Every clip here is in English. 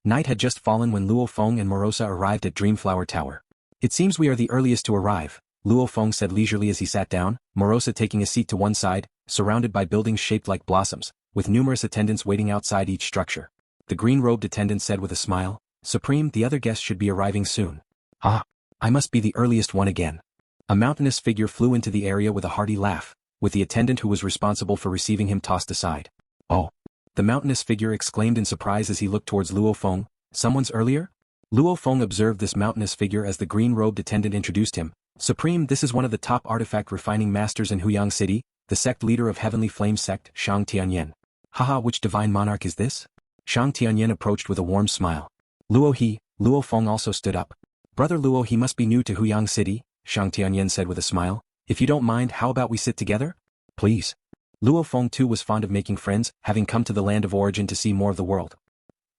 Night had just fallen when Lu Fong and Morosa arrived at Dreamflower Tower. It seems we are the earliest to arrive, Lu Fong said leisurely as he sat down, Morosa taking a seat to one side, surrounded by buildings shaped like blossoms, with numerous attendants waiting outside each structure. The green-robed attendant said with a smile, "Supreme, the other guests should be arriving soon." "Ah, I must be the earliest one again." A mountainous figure flew into the area with a hearty laugh, with the attendant who was responsible for receiving him tossed aside. "Oh!" The mountainous figure exclaimed in surprise as he looked towards Lu Fong. "Someone's earlier?" Lu Fong observed this mountainous figure as the green-robed attendant introduced him. "Supreme, this is one of the top artifact refining masters in Huang City, the sect leader of Heavenly Flame sect, Shang Tian. Haha, which divine monarch is this?" Shang Tian approached with a warm smile. Lu Fong also stood up. "Brother Luo, he must be new to Huang City," Shang Tian said with a smile. "If you don't mind, how about we sit together?" "Please." Lu Fong too was fond of making friends, having come to the land of origin to see more of the world.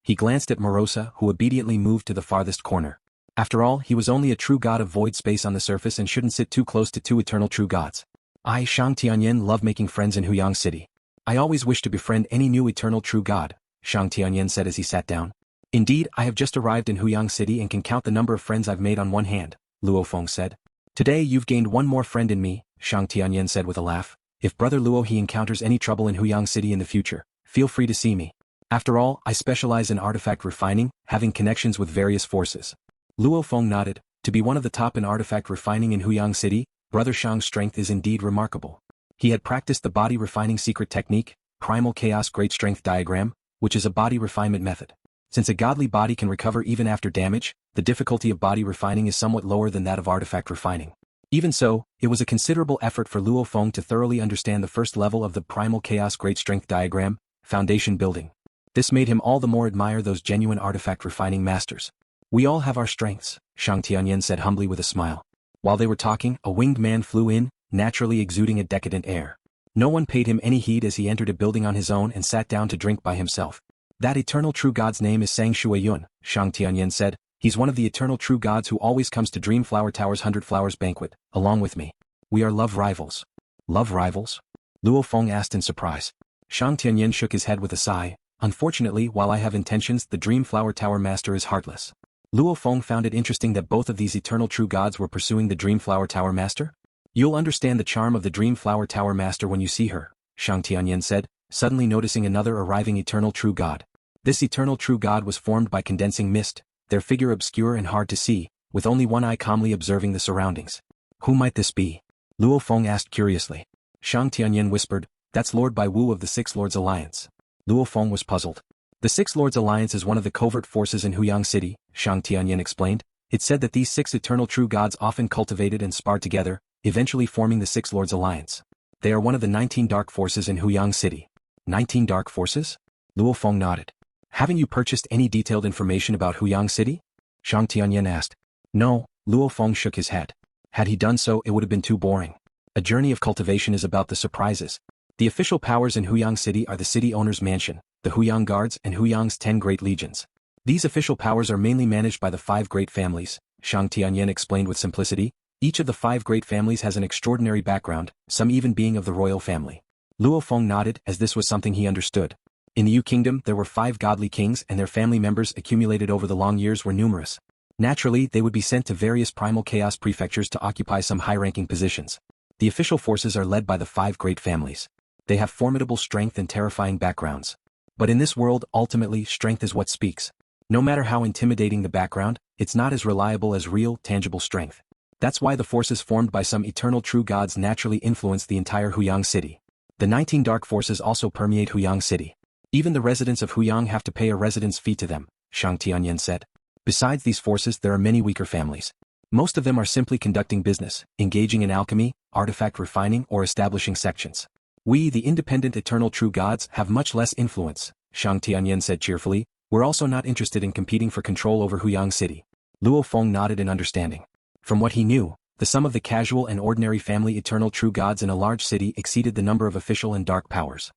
He glanced at Morosa, who obediently moved to the farthest corner. After all, he was only a true god of void space on the surface and shouldn't sit too close to two eternal true gods. "I, Shang Tian, love making friends in Huang City. I always wish to befriend any new eternal true god," Shang Tian said as he sat down. "Indeed, I have just arrived in Huang City and can count the number of friends I've made on one hand," Lu Fong said. "Today you've gained one more friend in me," Shang Tian said with a laugh. "If Brother Luo he encounters any trouble in Huang City in the future, feel free to see me. After all, I specialize in artifact refining, having connections with various forces." Lu Fong nodded. To be one of the top in artifact refining in Huang City, Brother Shang's strength is indeed remarkable. He had practiced the body refining secret technique, Primal Chaos Great Strength Diagram, which is a body refinement method. Since a godly body can recover even after damage, the difficulty of body refining is somewhat lower than that of artifact refining. Even so, it was a considerable effort for Lu Fong to thoroughly understand the first level of the Primal Chaos Great Strength Diagram, foundation building. This made him all the more admire those genuine artifact refining masters. "We all have our strengths," Shang Tian said humbly with a smile. While they were talking, a winged man flew in, naturally exuding a decadent air. No one paid him any heed as he entered a building on his own and sat down to drink by himself. "That eternal true god's name is Sang Shuiyun," Shang Tian said. "He's one of the eternal true gods who always comes to Dreamflower Tower's 100 Flowers banquet, along with me. We are love rivals." "Love rivals?" Lu Fong asked in surprise. Shang Tian shook his head with a sigh. "Unfortunately, while I have intentions, the Dreamflower Tower master is heartless." Lu Fong found it interesting that both of these eternal true gods were pursuing the Dreamflower Tower master. "You'll understand the charm of the Dreamflower Tower master when you see her," Shang Tian said, suddenly noticing another arriving eternal true god. This eternal true god was formed by condensing mist, their figure obscure and hard to see, with only one eye calmly observing the surroundings. "Who might this be?" Lu Fong asked curiously. Shang Tian whispered, "That's Lord Bai Wu of the Six Lords Alliance." Lu Fong was puzzled. "The Six Lords Alliance is one of the covert forces in Huang City," Shang Tian explained. "It said that these six eternal true gods often cultivated and sparred together, eventually forming the Six Lords Alliance. They are one of the 19 dark forces in Huang City." 19 dark forces? Lu Fong nodded. "Haven't you purchased any detailed information about Huang City?" Shang Tian asked. "No," Lu Fong shook his head. Had he done so, it would have been too boring. A journey of cultivation is about the surprises. The official powers in Huang City are the city owner's mansion, the Huang Guards and Huang's 10 great legions. These official powers are mainly managed by the 5 great families, Shang Tian explained with simplicity. Each of the 5 great families has an extraordinary background, some even being of the royal family. Lu Fong nodded as this was something he understood. In the Yu Kingdom there were 5 godly kings and their family members accumulated over the long years were numerous. Naturally, they would be sent to various primal chaos prefectures to occupy some high-ranking positions. The official forces are led by the 5 great families. They have formidable strength and terrifying backgrounds. But in this world, ultimately, strength is what speaks. No matter how intimidating the background, it's not as reliable as real, tangible strength. That's why the forces formed by some eternal true gods naturally influence the entire Huang City. The 19 dark forces also permeate Huang City. Even the residents of Huang have to pay a residence fee to them, Shang Tian said. Besides these forces, there are many weaker families. Most of them are simply conducting business, engaging in alchemy, artifact refining, or establishing sections. We, the independent eternal true gods, have much less influence, Shang Tian said cheerfully. We're also not interested in competing for control over Huang City. Lu Fong nodded in understanding. From what he knew, the sum of the casual and ordinary family eternal true gods in a large city exceeded the number of official and dark powers.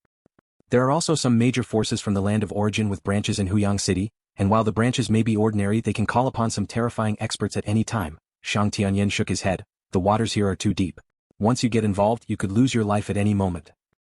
There are also some major forces from the land of origin with branches in Huang City, and while the branches may be ordinary, they can call upon some terrifying experts at any time. Shang Tian shook his head. The waters here are too deep. Once you get involved, you could lose your life at any moment.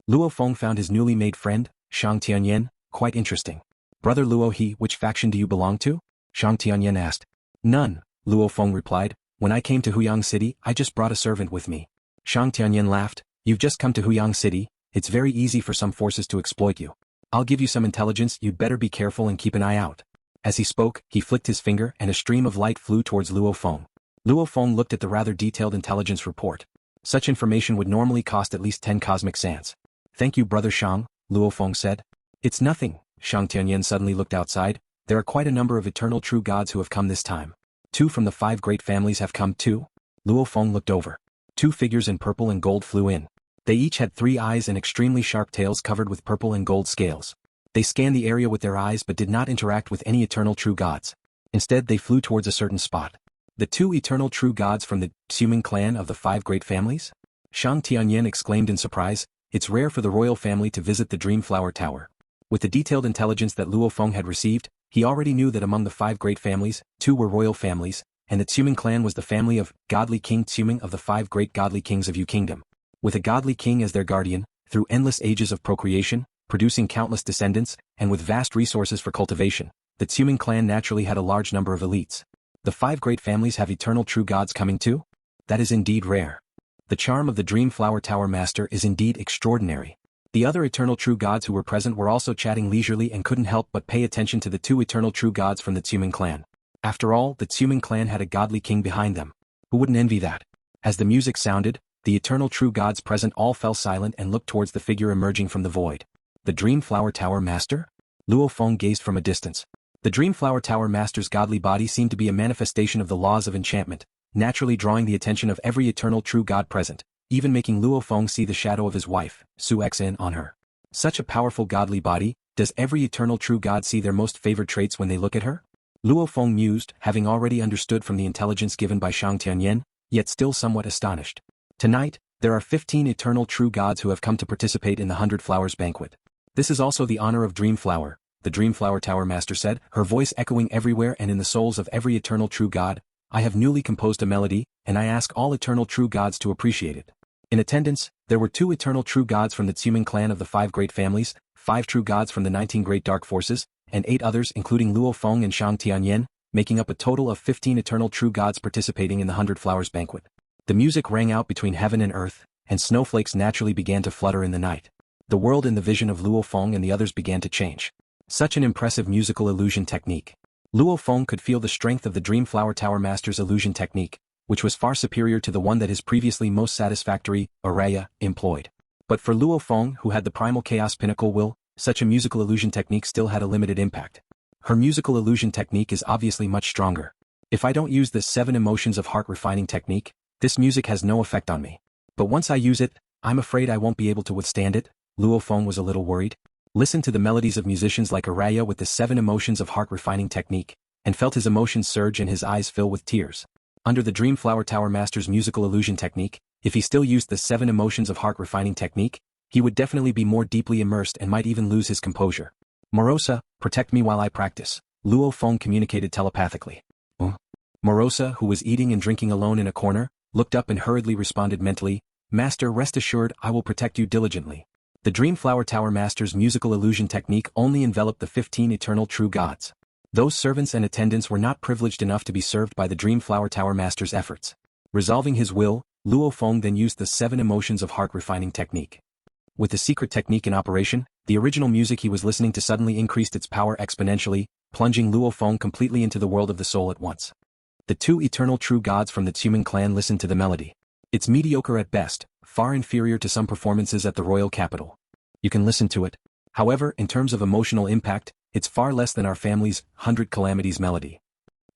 Lu Fong found his newly made friend, Shang Tian, quite interesting. Brother Luo He, which faction do you belong to? Shang Tian asked. None, Luo Fong replied. When I came to Huang City, I just brought a servant with me. Shang Tian laughed. You've just come to Huang City, it's very easy for some forces to exploit you. I'll give you some intelligence, you'd better be careful and keep an eye out. As he spoke, he flicked his finger and a stream of light flew towards Luo Fong. Luo Fong looked at the rather detailed intelligence report. Such information would normally cost at least 10 cosmic sands. Thank you, Brother Shang, Luo Fong said. It's nothing, Shang Tian suddenly looked outside. There are quite a number of eternal true gods who have come this time. 2 from the 5 great families have come too. Luo Fong looked over. 2 figures in purple and gold flew in. They each had 3 eyes and extremely sharp tails covered with purple and gold scales. They scanned the area with their eyes but did not interact with any eternal true gods. Instead they flew towards a certain spot. The 2 eternal true gods from the Xuming clan of the 5 great families? Shang Tian exclaimed in surprise. It's rare for the royal family to visit the Dreamflower Tower. With the detailed intelligence that Luo Fong had received, he already knew that among the 5 great families, 2 were royal families, and the Xuming clan was the family of Godly King Xuming of the 5 great godly kings of Yu Kingdom. With a godly king as their guardian, through endless ages of procreation, producing countless descendants, and with vast resources for cultivation, the Xuming clan naturally had a large number of elites. The 5 great families have eternal true gods coming too? That is indeed rare. The charm of the Dreamflower Tower Master is indeed extraordinary. The other eternal true gods who were present were also chatting leisurely and couldn't help but pay attention to the 2 eternal true gods from the Xuming clan. After all, the Xuming clan had a godly king behind them. Who wouldn't envy that? As the music sounded, the eternal true gods present all fell silent and looked towards the figure emerging from the void. The Dreamflower Tower Master? Luo Fong gazed from a distance. The Dreamflower Tower Master's godly body seemed to be a manifestation of the laws of enchantment, naturally drawing the attention of every eternal true god present, even making Luo Fong see the shadow of his wife, Su Xin, on her. Such a powerful godly body, does every eternal true god see their most favored traits when they look at her? Luo Fong mused, having already understood from the intelligence given by Shang Tian, yet still somewhat astonished. Tonight, there are 15 eternal true gods who have come to participate in the 100 Flowers banquet. This is also the honor of Dreamflower, the Dreamflower Tower Master said, her voice echoing everywhere and in the souls of every eternal true god. I have newly composed a melody, and I ask all eternal true gods to appreciate it. In attendance, there were 2 eternal true gods from the Xuming clan of the 5 great families, 5 true gods from the 19 great dark forces, and 8 others including Luo Fong and Shang Tian, making up a total of 15 eternal true gods participating in the 100 Flowers banquet. The music rang out between heaven and earth, and snowflakes naturally began to flutter in the night. The world in the vision of Luo Fong and the others began to change. Such an impressive musical illusion technique. Luo Fong could feel the strength of the Dreamflower Tower Master's illusion technique, which was far superior to the one that his previously most satisfactory, Aria, employed. But for Luo Fong, who had the primal chaos pinnacle will, such a musical illusion technique still had a limited impact. Her musical illusion technique is obviously much stronger. If I don't use the 7 emotions of heart refining technique, this music has no effect on me. But once I use it, I'm afraid I won't be able to withstand it. Luo Fong was a little worried. Listened to the melodies of musicians like Aria with the 7 emotions of heart refining technique, and felt his emotions surge and his eyes fill with tears. Under the Dreamflower Tower Master's musical illusion technique, if he still used the 7 emotions of heart refining technique, he would definitely be more deeply immersed and might even lose his composure. Morosa, protect me while I practice, Luo Fong communicated telepathically. Morosa, who was eating and drinking alone in a corner, looked up and hurriedly responded mentally, Master, rest assured I will protect you diligently. The Dreamflower Tower Master's musical illusion technique only enveloped the 15 eternal true gods. Those servants and attendants were not privileged enough to be served by the Dreamflower Tower Master's efforts. Resolving his will, Luo Fong then used the 7 emotions of heart refining technique. With the secret technique in operation, the original music he was listening to suddenly increased its power exponentially, plunging Luo Fong completely into the world of the soul at once. The 2 eternal true gods from the Xuming clan listened to the melody. It's mediocre at best, far inferior to some performances at the royal capital. You can listen to it. However, in terms of emotional impact, it's far less than our family's 100 Calamities melody.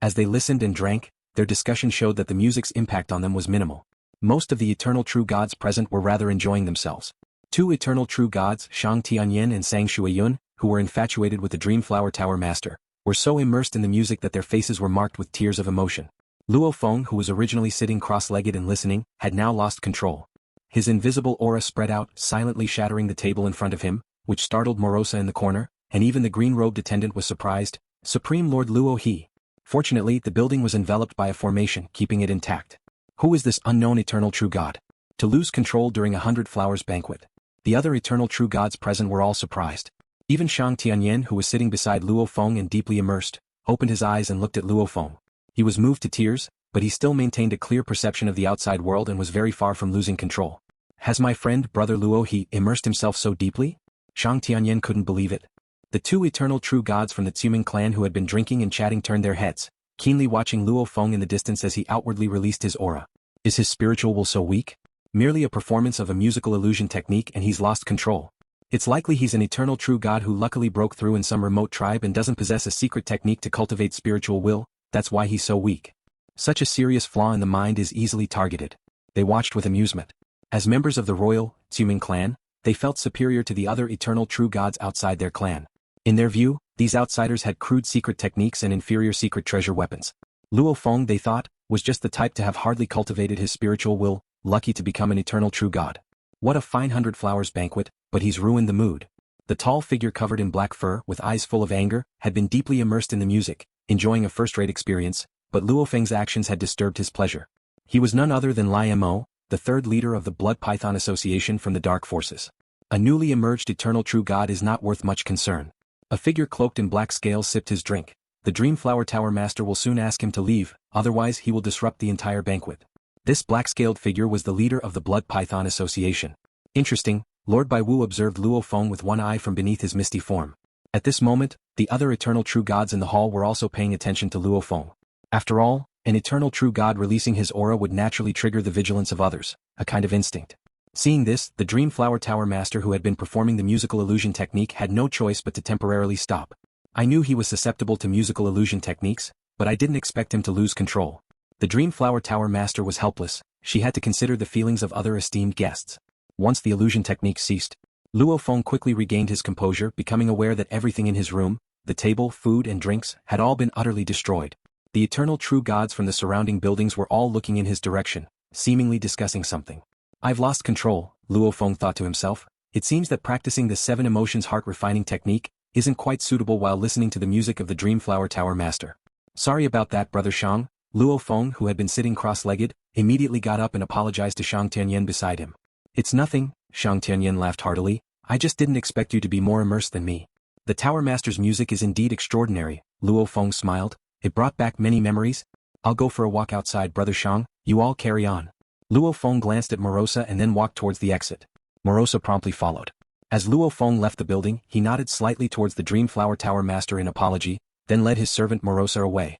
As they listened and drank, their discussion showed that the music's impact on them was minimal. Most of the eternal true gods present were rather enjoying themselves. 2 eternal true gods, Shang Tian and Sang Shuiyun, who were infatuated with the Dreamflower Tower Master, were so immersed in the music that their faces were marked with tears of emotion. Luo Fong, who was originally sitting cross-legged and listening, had now lost control. His invisible aura spread out, silently shattering the table in front of him, which startled Morosa in the corner, and even the green-robed attendant was surprised. Supreme Lord Luo He. Fortunately, the building was enveloped by a formation, keeping it intact. Who is this unknown eternal true god? To lose control during a 100 Flowers banquet. The other eternal true gods present were all surprised. Even Shang Tian, who was sitting beside Lu Fong and deeply immersed, opened his eyes and looked at Lu Fong. He was moved to tears, but he still maintained a clear perception of the outside world and was very far from losing control. Has my friend brother Luo he immersed himself so deeply? Shang Tian couldn't believe it. The two eternal true gods from the Tsuming clan who had been drinking and chatting turned their heads, keenly watching Luo Fong in the distance as he outwardly released his aura. Is his spiritual will so weak? Merely a performance of a musical illusion technique and he's lost control. It's likely he's an eternal true god who luckily broke through in some remote tribe and doesn't possess a secret technique to cultivate spiritual will, that's why he's so weak. Such a serious flaw in the mind is easily targeted. They watched with amusement. As members of the royal, Tsuming clan, they felt superior to the other eternal true gods outside their clan. In their view, these outsiders had crude secret techniques and inferior secret treasure weapons. Luo Fong, they thought, was just the type to have hardly cultivated his spiritual will, lucky to become an eternal true god. What a fine 100 flowers banquet, but he's ruined the mood. The tall figure covered in black fur with eyes full of anger had been deeply immersed in the music, enjoying a first-rate experience, but Luo Feng's actions had disturbed his pleasure. He was none other than Lai Mo, the third leader of the Blood Python Association from the Dark Forces. A newly emerged eternal true god is not worth much concern. A figure cloaked in black scales sipped his drink. The Dreamflower Tower master will soon ask him to leave, otherwise he will disrupt the entire banquet. This black-scaled figure was the leader of the Blood Python Association. Interesting, Lord Bai Wu observed Luo Fong with one eye from beneath his misty form. At this moment, the other eternal true gods in the hall were also paying attention to Luo Fong. After all, an eternal true god releasing his aura would naturally trigger the vigilance of others, a kind of instinct. Seeing this, the Dreamflower Tower master who had been performing the musical illusion technique had no choice but to temporarily stop. I knew he was susceptible to musical illusion techniques, but I didn't expect him to lose control. The Dreamflower Tower master was helpless, she had to consider the feelings of other esteemed guests. Once the illusion technique ceased, Luo Fong quickly regained his composure, becoming aware that everything in his room, the table, food and drinks, had all been utterly destroyed. The eternal true gods from the surrounding buildings were all looking in his direction, seemingly discussing something. I've lost control, Luo Fong thought to himself. It seems that practicing the 7 emotions heart-refining technique isn't quite suitable while listening to the music of the Dreamflower Tower master. Sorry about that, brother Shang. Luo Fong, who had been sitting cross-legged, immediately got up and apologized to Shang Tian beside him. It's nothing, Shang Tian laughed heartily. I just didn't expect you to be more immersed than me. The Tower Master's music is indeed extraordinary, Luo Fong smiled. It brought back many memories. I'll go for a walk outside, brother Shang, you all carry on. Luo Fong glanced at Morosa and then walked towards the exit. Morosa promptly followed. As Luo Fong left the building, he nodded slightly towards the Dreamflower Tower master in apology, then led his servant Morosa away.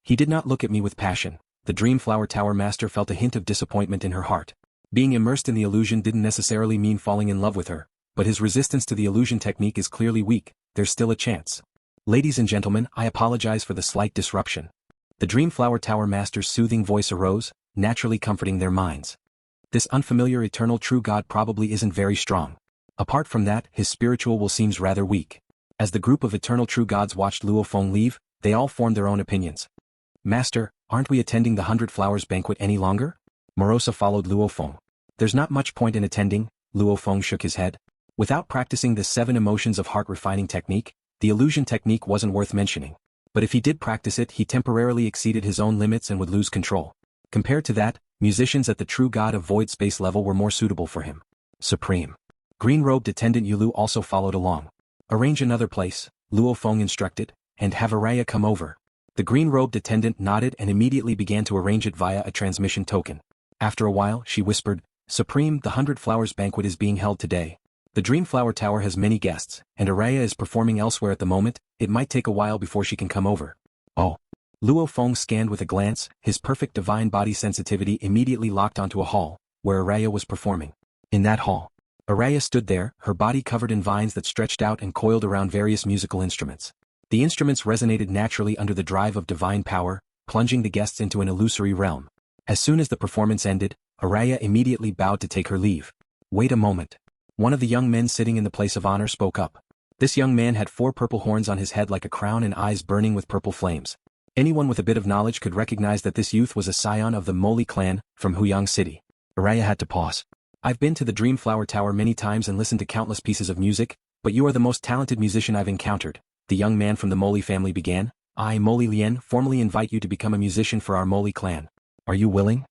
He did not look at me with passion. The Dreamflower Tower master felt a hint of disappointment in her heart. Being immersed in the illusion didn't necessarily mean falling in love with her, but his resistance to the illusion technique is clearly weak. There's still a chance. Ladies and gentlemen, I apologize for the slight disruption. The Dreamflower Tower master's soothing voice arose, naturally comforting their minds. This unfamiliar eternal true god probably isn't very strong. Apart from that, his spiritual will seems rather weak. As the group of eternal true gods watched Luo Fong leave, they all formed their own opinions. Master, aren't we attending the 100 Flowers banquet any longer? Morosa followed Luo Fong. There's not much point in attending, Luo Fong shook his head. Without practicing the 7 emotions of heart refining technique, the illusion technique wasn't worth mentioning. But if he did practice it, he temporarily exceeded his own limits and would lose control. Compared to that, musicians at the True God of Void Space level were more suitable for him. Supreme. Green-robed attendant Yulu also followed along. Arrange another place, Luo Fong instructed, and have Aria come over. The green-robed attendant nodded and immediately began to arrange it via a transmission token. After a while, she whispered, Supreme, the 100 Flowers banquet is being held today. The Dreamflower Tower has many guests, and Aria is performing elsewhere at the moment. It might take a while before she can come over. Oh. Luo Fong scanned with a glance, his perfect divine body sensitivity immediately locked onto a hall, where Aria was performing. In that hall, Aria stood there, her body covered in vines that stretched out and coiled around various musical instruments. The instruments resonated naturally under the drive of divine power, plunging the guests into an illusory realm. As soon as the performance ended, Aria immediately bowed to take her leave. Wait a moment. One of the young men sitting in the place of honor spoke up. This young man had 4 purple horns on his head like a crown and eyes burning with purple flames. Anyone with a bit of knowledge could recognize that this youth was a scion of the Moli clan, from Huang City. Aria had to pause. I've been to the Dreamflower Tower many times and listened to countless pieces of music, but you are the most talented musician I've encountered. The young man from the Moli family began. I, Moli Lien, formally invite you to become a musician for our Moli clan. Are you willing?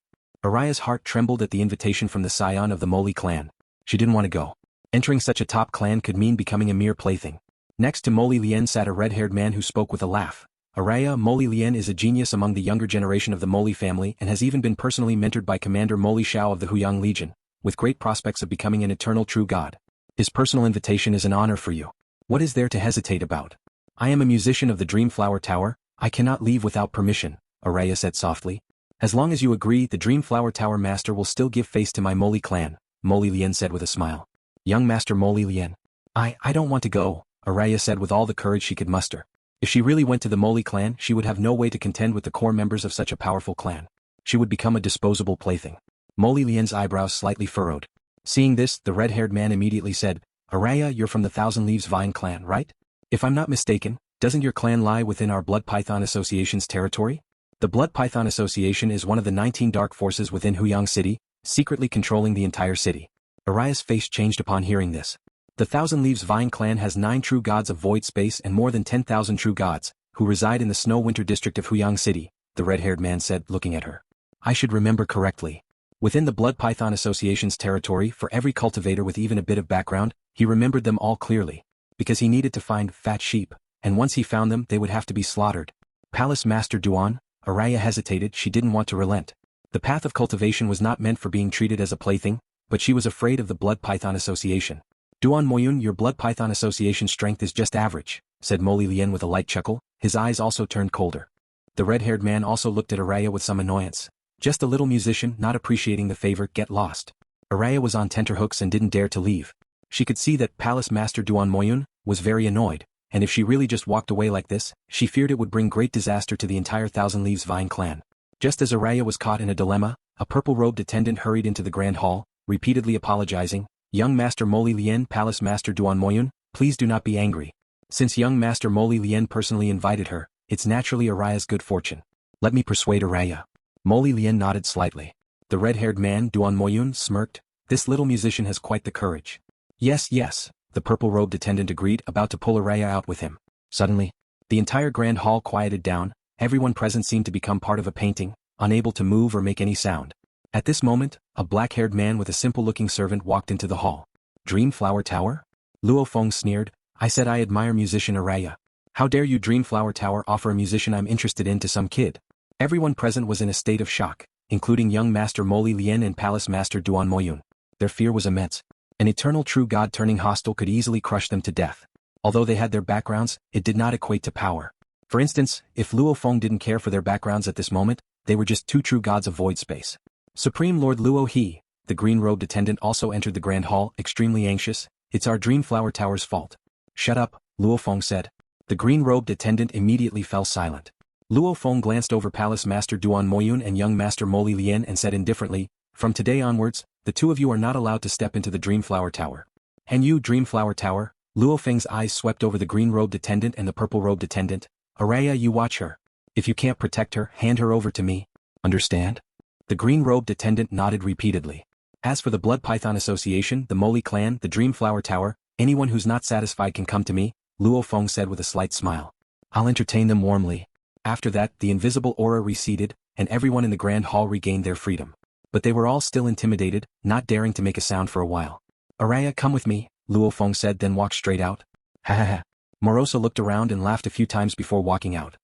Aria's heart trembled at the invitation from the scion of the Moli clan. She didn't want to go. Entering such a top clan could mean becoming a mere plaything. Next to Moli Lien sat a red-haired man who spoke with a laugh. Aria, Moli Lien is a genius among the younger generation of the Moli family and has even been personally mentored by Commander Moli Xiao of the Huyang Legion, with great prospects of becoming an eternal true god. His personal invitation is an honor for you. What is there to hesitate about? I am a musician of the Dreamflower Tower, I cannot leave without permission, Aria said softly. As long as you agree, the Dreamflower Tower master will still give face to my Moli clan, Moli Lien said with a smile. Young Master Moli Lien. I don't want to go, Aria said with all the courage she could muster. If she really went to the Moli clan, she would have no way to contend with the core members of such a powerful clan. She would become a disposable plaything. Moli Lien's eyebrows slightly furrowed. Seeing this, the red-haired man immediately said, Aria, you're from the Thousand Leaves Vine clan, right? If I'm not mistaken, doesn't your clan lie within our Blood Python Association's territory? The Blood Python Association is one of the 19 dark forces within Huang City, secretly controlling the entire city. Aria's face changed upon hearing this. The Thousand Leaves Vine clan has 9 true gods of void space and more than 10,000 true gods, who reside in the Snow Winter district of Huang City, the red-haired man said, looking at her. I should remember correctly. Within the Blood Python Association's territory, for every cultivator with even a bit of background, he remembered them all clearly. Because he needed to find fat sheep, and once he found them they would have to be slaughtered. Palace Master Duan, Aria hesitated, she didn't want to relent. The path of cultivation was not meant for being treated as a plaything, but she was afraid of the Blood Python Association. Duan Moyun, your Blood Python Association strength is just average, said Moli Lien with a light chuckle, his eyes also turned colder. The red-haired man also looked at Aria with some annoyance. Just a little musician not appreciating the favor, get lost. Aria was on tenterhooks and didn't dare to leave. She could see that Palace Master Duan Moyun was very annoyed, and if she really just walked away like this, she feared it would bring great disaster to the entire Thousand Leaves Vine clan. Just as Aria was caught in a dilemma, a purple-robed attendant hurried into the grand hall, repeatedly apologizing. Young Master Moli Lien, Palace Master Duan Moyun, please do not be angry. Since young Master Moli Lien personally invited her, it's naturally Aria's good fortune. Let me persuade Aria. Moli Lien nodded slightly. The red-haired man, Duan Moyun, smirked. This little musician has quite the courage. Yes, the purple-robed attendant agreed, about to pull Aria out with him. Suddenly, the entire grand hall quieted down, everyone present seemed to become part of a painting, unable to move or make any sound. At this moment, a black-haired man with a simple-looking servant walked into the hall. Dreamflower Tower? Lu Fong sneered, I said I admire musician Aria. How dare you Dreamflower Tower offer a musician I'm interested in to some kid? Everyone present was in a state of shock, including young Master Moli Lien and Palace Master Duan Moyun. Their fear was immense. An eternal true god turning hostile could easily crush them to death. Although they had their backgrounds, it did not equate to power. For instance, if Lu Fong didn't care for their backgrounds at this moment, they were just 2 true gods of void space. Supreme Lord Luo He, the green-robed attendant also entered the grand hall, extremely anxious. It's our Dreamflower Tower's fault. Shut up, Luo Fong said. The green-robed attendant immediately fell silent. Luo Fong glanced over Palace Master Duan Moyun and young Master Moli Lien and said indifferently, from today onwards, the 2 of you are not allowed to step into the Dreamflower Tower. And you Dreamflower Tower, Luo Feng's eyes swept over the green-robed attendant and the purple-robed attendant. Aria, you watch her. If you can't protect her, hand her over to me. Understand? The green-robed attendant nodded repeatedly. As for the Blood Python Association, the Moli clan, the Dreamflower Tower, anyone who's not satisfied can come to me, Luo Fong said with a slight smile. I'll entertain them warmly. After that, the invisible aura receded, and everyone in the grand hall regained their freedom. But they were all still intimidated, not daring to make a sound for a while. Aria, come with me, Luo Fong said, then walked straight out. Ha ha ha. Morosa looked around and laughed a few times before walking out.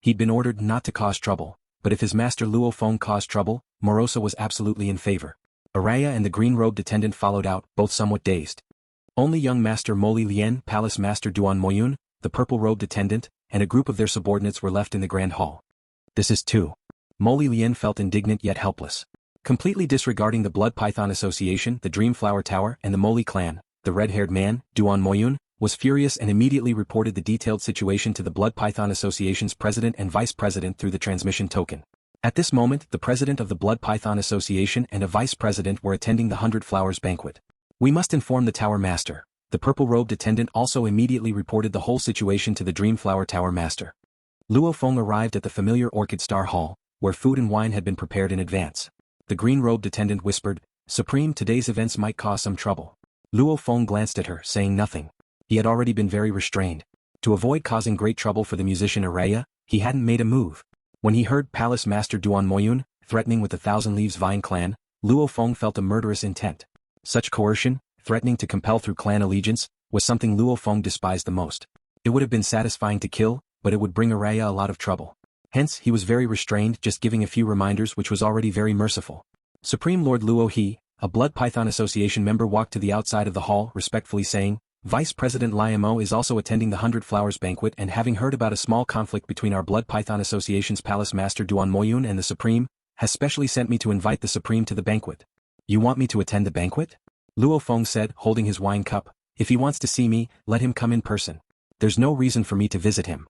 He'd been ordered not to cause trouble, but if his master Luo Fong caused trouble, Morosa was absolutely in favor. Aria and the green-robed attendant followed out, both somewhat dazed. Only young Master Moli Lien, Palace Master Duan Moyun, the purple-robed attendant, and a group of their subordinates were left in the grand hall. This is too. Moli Lien felt indignant yet helpless. Completely disregarding the Blood Python Association, the Dreamflower Tower, and the Moli clan, the red-haired man, Duan Moyun, was furious and immediately reported the detailed situation to the Blood Python Association's president and vice president through the transmission token. At this moment, the president of the Blood Python Association and a vice president were attending the 100 Flowers banquet. We must inform the Tower Master. The purple-robed attendant also immediately reported the whole situation to the Dreamflower Tower Master. Luo Fong arrived at the familiar Orchid Star Hall, where food and wine had been prepared in advance. The green-robed attendant whispered, Supreme, today's events might cause some trouble. Luo Fong glanced at her, saying nothing. He had already been very restrained. To avoid causing great trouble for the musician Aria, he hadn't made a move. When he heard Palace Master Duan Moyun threatening with the Thousand Leaves Vine clan, Luo Fong felt a murderous intent. Such coercion, threatening to compel through clan allegiance, was something Luo Fong despised the most. It would have been satisfying to kill, but it would bring Aria a lot of trouble. Hence, he was very restrained, just giving a few reminders, which was already very merciful. Supreme Lord Luo He, a Blood Python Association member, walked to the outside of the hall, respectfully saying, Vice President Liamo is also attending the 100 Flowers banquet, and having heard about a small conflict between our Blood Python Association's Palace Master Duan Moyun and the Supreme, has specially sent me to invite the Supreme to the banquet. You want me to attend the banquet? Lu Fong said, holding his wine cup. If he wants to see me, let him come in person. There's no reason for me to visit him.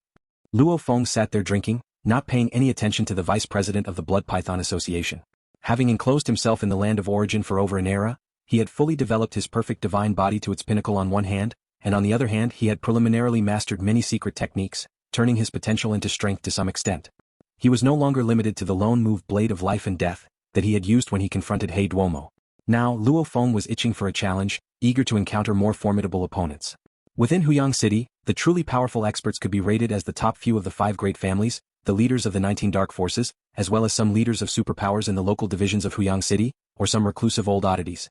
Lu Fong sat there drinking, not paying any attention to the Vice President of the Blood Python Association. Having enclosed himself in the land of origin for over an era, he had fully developed his perfect divine body to its pinnacle on one hand, and on the other hand he had preliminarily mastered many secret techniques, turning his potential into strength to some extent. He was no longer limited to the lone move Blade of Life and Death that he had used when he confronted He Duomo. Now Lu Fong was itching for a challenge, eager to encounter more formidable opponents. Within Huang City, the truly powerful experts could be rated as the top few of the 5 great families, the leaders of the 19 dark forces, as well as some leaders of superpowers in the local divisions of Huang City, or some reclusive old oddities.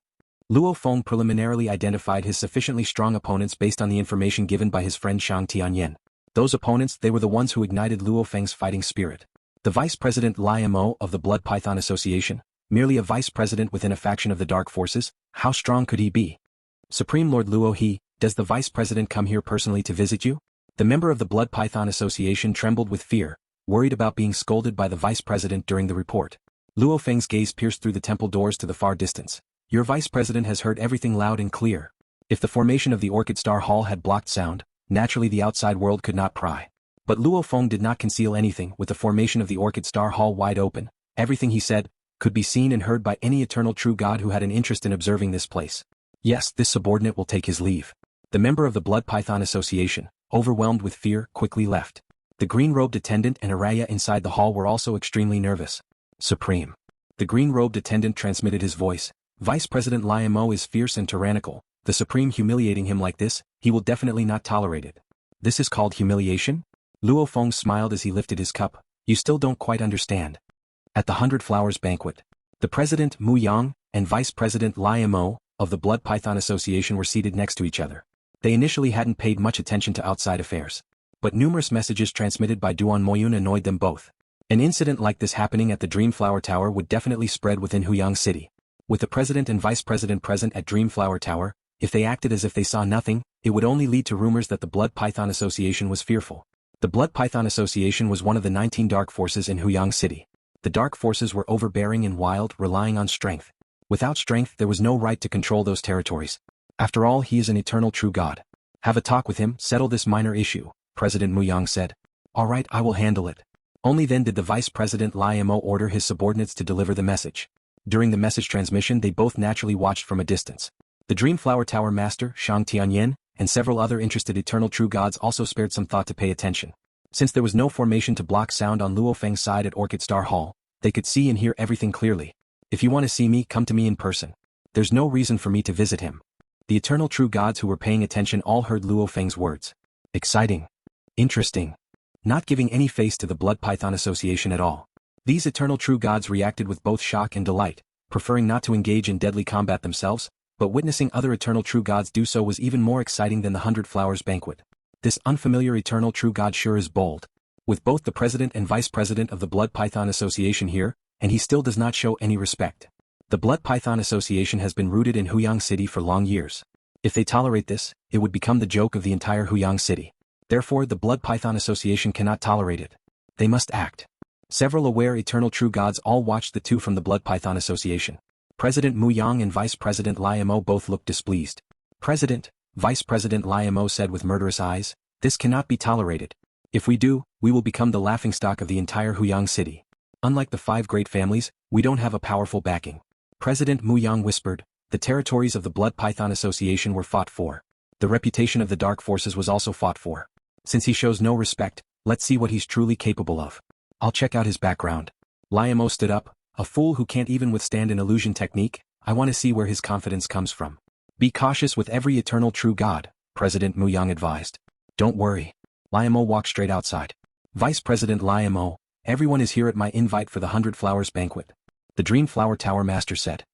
Lu Fong preliminarily identified his sufficiently strong opponents based on the information given by his friend Shang Tian. Those opponents, they were the ones who ignited Lu Feng's fighting spirit. The Vice President Liamo of the Blood Python Association, merely a vice president within a faction of the dark forces, how strong could he be? Supreme Lord Luo He, does the Vice President come here personally to visit you? The member of the Blood Python Association trembled with fear, worried about being scolded by the Vice President during the report. Luo Feng's gaze pierced through the temple doors to the far distance. Your Vice President has heard everything loud and clear. If the formation of the Orchid Star Hall had blocked sound, naturally the outside world could not pry. But Luo Fong did not conceal anything. With the formation of the Orchid Star Hall wide open, everything he said could be seen and heard by any eternal true god who had an interest in observing this place. Yes, this subordinate will take his leave. The member of the Blood Python Association, overwhelmed with fear, quickly left. The green-robed attendant and Aria inside the hall were also extremely nervous. Supreme. The green-robed attendant transmitted his voice. Vice President Liamo is fierce and tyrannical. The Supreme humiliating him like this, he will definitely not tolerate it. This is called humiliation? Luo Fong smiled as he lifted his cup. You still don't quite understand. At the 100 Flowers banquet, the President Mu Yang and Vice President Liamo of the Blood Python Association were seated next to each other. They initially hadn't paid much attention to outside affairs. But numerous messages transmitted by Duan Moyun annoyed them both. An incident like this happening at the Dreamflower Tower would definitely spread within Huang City. With the President and Vice President present at Dreamflower Tower, if they acted as if they saw nothing, it would only lead to rumors that the Blood Python Association was fearful. The Blood Python Association was one of the 19 dark forces in Huang City. The dark forces were overbearing and wild, relying on strength. Without strength there was no right to control those territories. After all, he is an eternal true god. Have a talk with him, settle this minor issue, President Mu Yang said. All right, I will handle it. Only then did the Vice President Liamo order his subordinates to deliver the message. During the message transmission they both naturally watched from a distance. The Dreamflower Tower Master, Shang Tian, and several other interested eternal true gods also spared some thought to pay attention. Since there was no formation to block sound on Luo Feng's side at Orchid Star Hall, they could see and hear everything clearly. If you want to see me, come to me in person. There's no reason for me to visit him. The eternal true gods who were paying attention all heard Luo Feng's words. Exciting. Interesting. Not giving any face to the Blood Python Association at all. These eternal true gods reacted with both shock and delight, preferring not to engage in deadly combat themselves, but witnessing other eternal true gods do so was even more exciting than the 100 Flowers banquet. This unfamiliar eternal true god sure is bold. With both the President and Vice President of the Blood Python Association here, and he still does not show any respect. The Blood Python Association has been rooted in Huang City for long years. If they tolerate this, it would become the joke of the entire Huang City. Therefore the Blood Python Association cannot tolerate it. They must act. Several aware eternal true gods all watched the two from the Blood Python Association. President Mu Yang and Vice President Liamo both looked displeased. President, Vice President Liamo said with murderous eyes, this cannot be tolerated. If we do, we will become the laughingstock of the entire Huang City. Unlike the 5 great families, we don't have a powerful backing. President Mu Yang whispered, the territories of the Blood Python Association were fought for. The reputation of the dark forces was also fought for. Since he shows no respect, let's see what he's truly capable of. I'll check out his background. Liamo stood up, a fool who can't even withstand an illusion technique. I want to see where his confidence comes from. Be cautious with every eternal true god, President Mu Yang advised. Don't worry. Liamo walked straight outside. Vice President Liamo, everyone is here at my invite for the 100 Flowers banquet. The Dreamflower Tower Master said.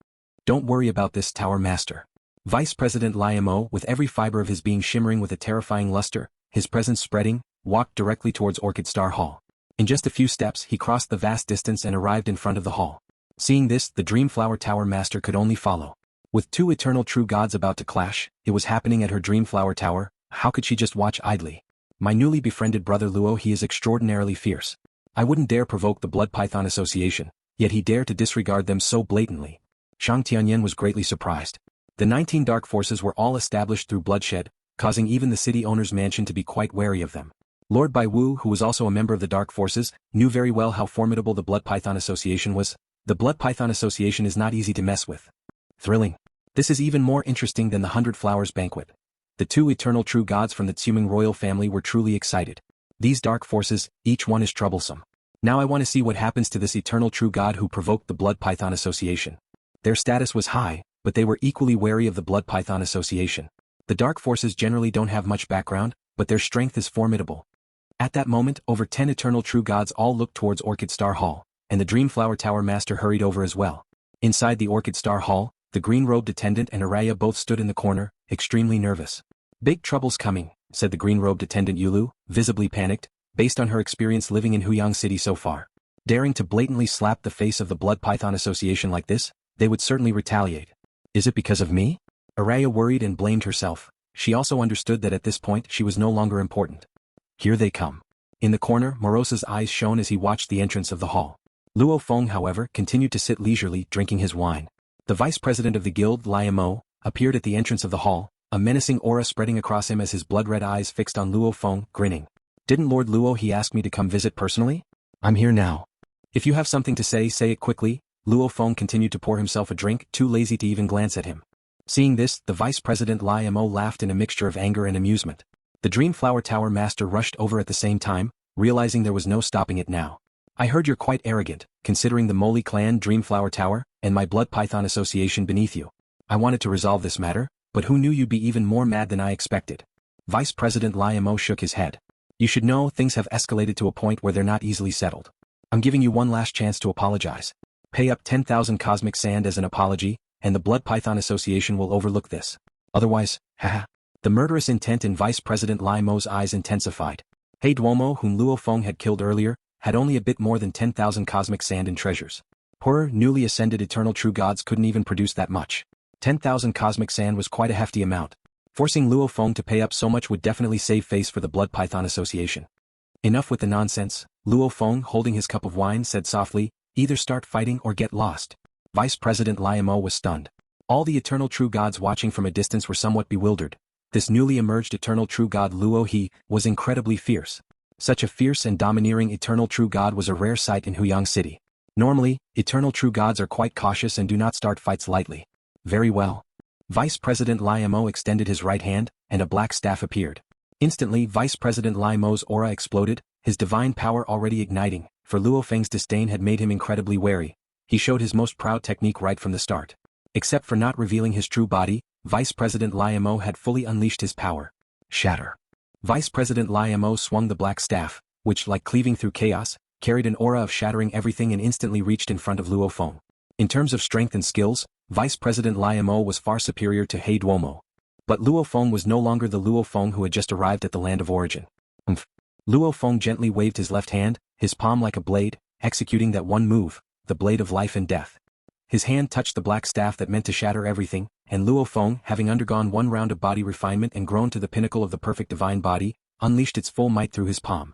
Don't worry about this, Tower Master. Vice President Liamo, with every fiber of his being shimmering with a terrifying luster, his presence spreading, walked directly towards Orchid Star Hall. In just a few steps he crossed the vast distance and arrived in front of the hall. Seeing this, the Dreamflower Tower master could only follow. With two eternal true gods about to clash, it was happening at her Dreamflower Tower, how could she just watch idly? My newly befriended brother Luo, he is extraordinarily fierce. I wouldn't dare provoke the Blood Python Association, yet he dared to disregard them so blatantly. Shang Tian was greatly surprised. The 19 dark forces were all established through bloodshed, causing even the city owner's mansion to be quite wary of them. Lord Bai Wu, who was also a member of the Dark Forces, knew very well how formidable the Blood Python Association was. The Blood Python Association is not easy to mess with. Thrilling. This is even more interesting than the 100 Flowers banquet. The two eternal true gods from the Tsuming royal family were truly excited. These dark forces, each one is troublesome. Now I want to see what happens to this eternal true god who provoked the Blood Python Association. Their status was high, but they were equally wary of the Blood Python Association. The dark forces generally don't have much background, but their strength is formidable. At that moment, over 10 eternal true gods all looked towards Orchid Star Hall, and the Dreamflower Tower master hurried over as well. Inside the Orchid Star Hall, the green-robed attendant and Aria both stood in the corner, extremely nervous. Big trouble's coming, said the green-robed attendant Yulu, visibly panicked, based on her experience living in Huang City so far. Daring to blatantly slap the face of the Blood Python Association like this, they would certainly retaliate. Is it because of me? Aria worried and blamed herself. She also understood that at this point she was no longer important. Here they come. In the corner, Morosa's eyes shone as he watched the entrance of the hall. Lu Fong, however, continued to sit leisurely, drinking his wine. The vice president of the guild, Liamo, appeared at the entrance of the hall, a menacing aura spreading across him as his blood-red eyes fixed on Lu Fong, grinning. Didn't Lord Luo he ask me to come visit personally? I'm here now. If you have something to say it quickly. Lu Fong continued to pour himself a drink, too lazy to even glance at him. Seeing this, the vice president Liamo laughed in a mixture of anger and amusement. The Dreamflower Tower master rushed over at the same time, realizing there was no stopping it now. I heard you're quite arrogant, considering the Moli clan Dreamflower Tower, and my Blood Python Association beneath you. I wanted to resolve this matter, but who knew you'd be even more mad than I expected? Vice President Liamo shook his head. You should know things have escalated to a point where they're not easily settled. I'm giving you one last chance to apologize. Pay up 10,000 cosmic sand as an apology, and the Blood Python Association will overlook this. Otherwise, haha. The murderous intent in Vice President Liamo's eyes intensified. He Duomo, whom Lu Fong had killed earlier, had only a bit more than 10,000 cosmic sand in treasures. Poor, newly ascended eternal true gods couldn't even produce that much. 10,000 cosmic sand was quite a hefty amount. Forcing Lu Fong to pay up so much would definitely save face for the Blood Python Association. Enough with the nonsense, Lu Fong, holding his cup of wine, said softly, either start fighting or get lost. Vice President Liamo was stunned. All the eternal true gods watching from a distance were somewhat bewildered. This newly emerged eternal true god Luo He was incredibly fierce. Such a fierce and domineering eternal true god was a rare sight in Huang City. Normally, eternal true gods are quite cautious and do not start fights lightly. Very well. Vice President Liamo extended his right hand, and a black staff appeared. Instantly, Vice President Liamo's aura exploded, his divine power already igniting, for Luo Feng's disdain had made him incredibly wary. He showed his most proud technique right from the start. Except for not revealing his true body, Vice President Liamo had fully unleashed his power. Shatter. Vice President Liamo swung the black staff, which, like cleaving through chaos, carried an aura of shattering everything and instantly reached in front of Lu Fong. In terms of strength and skills, Vice President Liamo was far superior to He Duomo. But Lu Fong was no longer the Lu Fong who had just arrived at the land of origin. Lu Fong gently waved his left hand, his palm like a blade, executing that one move, the blade of life and death. His hand touched the black staff that meant to shatter everything, and Lu Fong, having undergone one round of body refinement and grown to the pinnacle of the perfect divine body, unleashed its full might through his palm.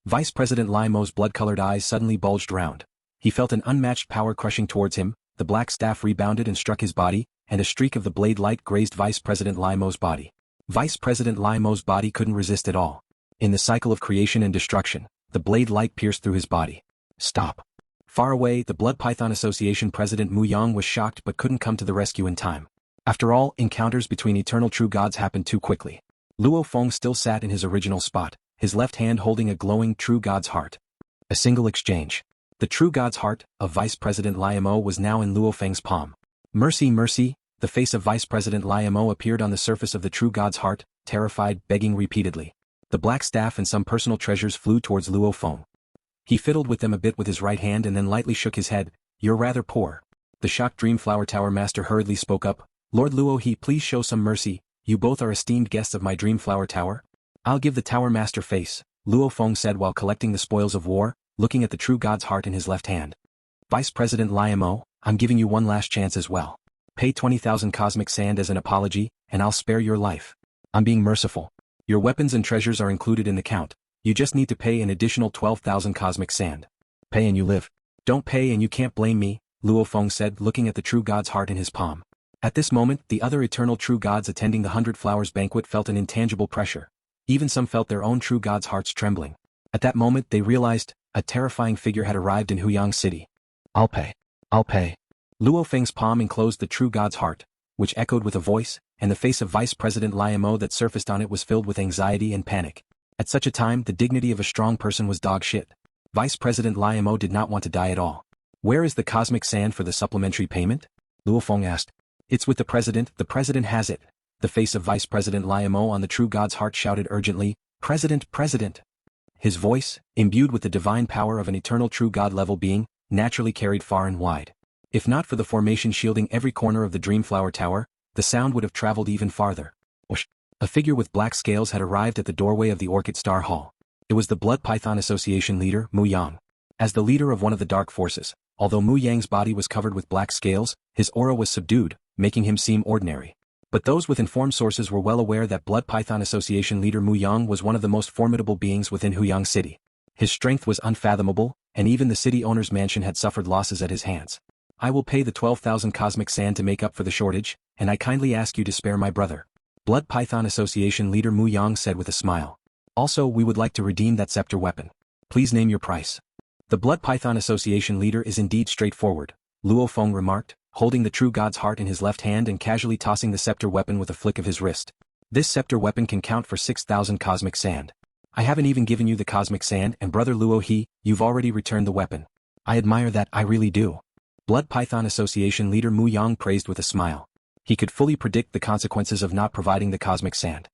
Vice President Liamo's blood-colored eyes suddenly bulged round. He felt an unmatched power crushing towards him, the black staff rebounded and struck his body, and a streak of the blade light grazed Vice President Liamo's body. Vice President Liamo's body couldn't resist at all. In the cycle of creation and destruction, the blade light pierced through his body. Stop. Far away, the Blood Python Association President Mu Yang was shocked but couldn't come to the rescue in time. After all, encounters between eternal true gods happened too quickly. Lu Fong still sat in his original spot, his left hand holding a glowing true god's heart. A single exchange. The true god's heart of Vice President Liamo was now in Lu Feng's palm. Mercy, mercy, the face of Vice President Liamo appeared on the surface of the true god's heart, terrified, begging repeatedly. The black staff and some personal treasures flew towards Lu Fong. He fiddled with them a bit with his right hand and then lightly shook his head. You're rather poor. The shocked Dreamflower Tower master hurriedly spoke up. Lord Luo He, please show some mercy. You both are esteemed guests of my Dreamflower Tower. I'll give the Tower Master face, Lu Fong said while collecting the spoils of war, looking at the true god's heart in his left hand. Vice President Liamo, I'm giving you one last chance as well. Pay 20,000 cosmic sand as an apology, and I'll spare your life. I'm being merciful. Your weapons and treasures are included in the count. You just need to pay an additional 12,000 cosmic sand. Pay and you live. Don't pay and you can't blame me, Lu Fong said, looking at the true god's heart in his palm. At this moment, the other eternal true gods attending the 100 Flowers banquet felt an intangible pressure. Even some felt their own true gods' hearts trembling. At that moment they realized, a terrifying figure had arrived in Huang City. I'll pay. I'll pay. Lu Feng's palm enclosed the true god's heart, which echoed with a voice, and the face of Vice President Liamo that surfaced on it was filled with anxiety and panic. At such a time the dignity of a strong person was dog shit. Vice President Liamo did not want to die at all. Where is the cosmic sand for the supplementary payment? Lu Fong asked. It's with the president has it. The face of Vice President Liamo on the true god's heart shouted urgently, President, President. His voice, imbued with the divine power of an eternal true god-level being, naturally carried far and wide. If not for the formation shielding every corner of the Dreamflower Tower, the sound would have traveled even farther. Whoosh! A figure with black scales had arrived at the doorway of the Orchid Star Hall. It was the Blood Python Association leader, Mu Yang. As the leader of one of the dark forces, although Mu Yang's body was covered with black scales, his aura was subdued, making him seem ordinary. But those with informed sources were well aware that Blood Python Association leader Mu Yang was one of the most formidable beings within Huang City. His strength was unfathomable, and even the city owner's mansion had suffered losses at his hands. I will pay the 12,000 cosmic sand to make up for the shortage, and I kindly ask you to spare my brother. Blood Python Association leader Mu Yang said with a smile. Also, we would like to redeem that scepter weapon. Please name your price. The Blood Python Association leader is indeed straightforward, Lu Fong remarked, holding the true god's heart in his left hand and casually tossing the scepter weapon with a flick of his wrist. This scepter weapon can count for 6,000 cosmic sand. I haven't even given you the cosmic sand, and brother Luo you've already returned the weapon. I admire that, I really do. Blood Python Association leader Mu Yang praised with a smile. He could fully predict the consequences of not providing the cosmic sand.